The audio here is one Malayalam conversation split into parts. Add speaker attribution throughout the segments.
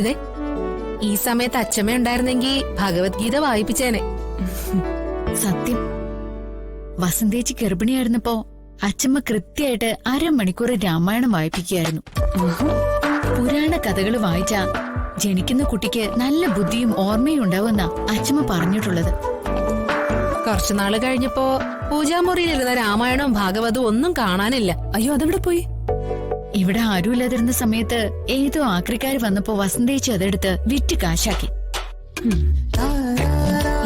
Speaker 1: ഹരിതേ, ഈ സമയത്ത് അച്ഛമ്മ ഉണ്ടായിരുന്നെങ്കിൽ ഭഗവത്ഗീത വായിപ്പിച്ചേനെ.
Speaker 2: സത്യം, വസന്തേച്ചി ഗർഭിണിയായിരുന്നപ്പോ അച്ഛമ്മ കൃത്യമായിട്ട് അരമണിക്കൂർ രാമായണം വായിപ്പിക്കുകയായിരുന്നു. പുരാണ കഥകൾ വായിച്ച ജനിക്കുന്ന കുട്ടിക്ക് നല്ല ബുദ്ധിയും ഓർമ്മയും ഉണ്ടാവുമെന്നാ അച്ഛമ്മ പറഞ്ഞിട്ടുള്ളത്.
Speaker 1: കുറച്ചുനാള് കഴിഞ്ഞപ്പോ പൂജാമുറിയിലിരുന്ന രാമായണവും ഭാഗവതവും ഒന്നും കാണാനില്ല.
Speaker 3: അയ്യോ, അതെവിടെ പോയി?
Speaker 2: ഇവിടെ ആരുമില്ലാതിരുന്ന സമയത്ത് ഏതോ ആക്രിക്കാര് വന്നപ്പോ വസന്തേച്ചി അതെടുത്ത് വിറ്റ് കാശാക്കി.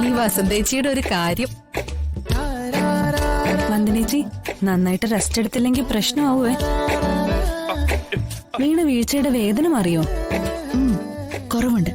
Speaker 1: ഈ വസന്തേച്ചിയുടെ ഒരു കാര്യം.
Speaker 3: വന്ദനേച്ചി, നന്നായിട്ട് റെസ്റ്റ് എടുത്തില്ലെങ്കിൽ പ്രശ്നമാവേ. വീണ വീഴ്ചയുടെ വേദന അറിയോ?
Speaker 2: കുറവുണ്ട്.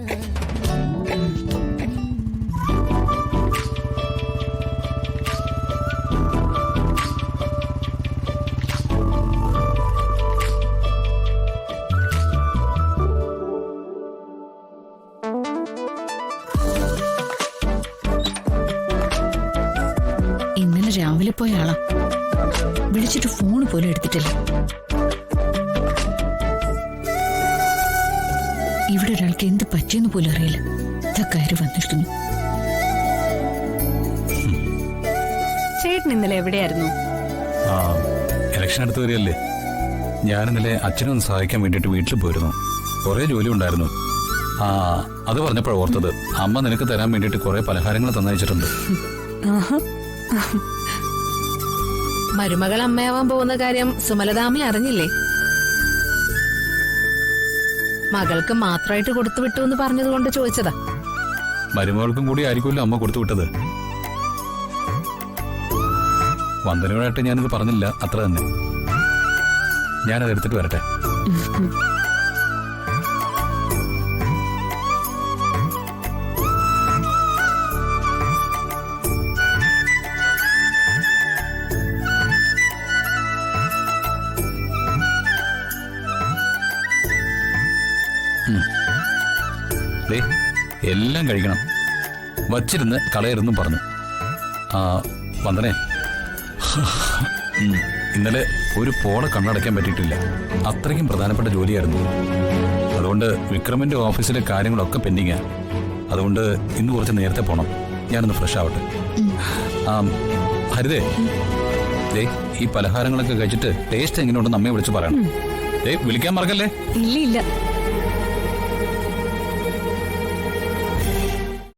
Speaker 2: ഇന്നലെ രാവിലെ പോയ ആളാ, വിളിച്ചിട്ട് ഫോൺ പോലും എടുത്തിട്ടില്ല. ഇവിടെ ഒരാൾക്ക് എന്ത് പറ്റിയെന്ന് പോലും അറിയില്ല. കയറി വന്നിരിക്കുന്നു.
Speaker 3: ചേട്ടൻ ഇന്നലെ എവിടെയായിരുന്നു?
Speaker 4: ഇലക്ഷൻ അടുത്ത് വരികയല്ലേ, ഞാൻ ഇന്നലെ അച്ഛനെ ഒന്ന് സഹായിക്കാൻ വേണ്ടിയിട്ട് വീട്ടിൽ പോയിരുന്നു. കുറെ ജോലി ഉണ്ടായിരുന്നു. അത് പറഞ്ഞപ്പോഴാണ് ഓർത്തത്, അമ്മ നിനക്ക് തരാൻ വേണ്ടിയിട്ട് കുറെ പലഹാരങ്ങൾ തന്നയച്ചിട്ടുണ്ട്.
Speaker 1: മരുമകൾ അമ്മയാവാൻ പോകുന്ന കാര്യം സുമലതാമി അറിഞ്ഞില്ലേ? മകൾക്ക് മാത്രമായിട്ട് കൊടുത്തു വിട്ടു എന്ന് പറഞ്ഞതുകൊണ്ട് ചോദിച്ചതാ.
Speaker 4: മരുമകൾക്കും കൂടി ആയിരിക്കുമല്ലോ അമ്മ കൊടുത്തു വിട്ടത്. വന്ദനയോടായിട്ട് ഞാനിത് പറഞ്ഞില്ല, അത്ര തന്നെ. ഞാനത് എടുത്തിട്ട് വരട്ടെ. എല്ലാം കഴിക്കണം, വച്ചിരുന്ന് കളയരുന്നും പറഞ്ഞു. വന്ദനേ, ഇന്നലെ ഒരു പോള കണ്ണടയ്ക്കാൻ പറ്റിയിട്ടില്ല. അത്രയ്ക്കും പ്രധാനപ്പെട്ട ജോലിയായിരുന്നു. അതുകൊണ്ട് വിക്രമിന്റെ ഓഫീസിലെ കാര്യങ്ങളൊക്കെ പെൻഡിങ്ങാണ്. അതുകൊണ്ട് ഇന്ന് കുറച്ച് നേരത്തെ പോണം. ഞാനൊന്ന് ഫ്രഷ് ആവട്ടെ. ഹരിതേ, ഈ പലഹാരങ്ങളൊക്കെ കഴിച്ചിട്ട് ടേസ്റ്റ് എങ്ങനെയുണ്ടെന്ന് അമ്മയെ വിളിച്ച് പറയണം. വിളിക്കാൻ മറക്കല്ലേ?
Speaker 3: ഇല്ല.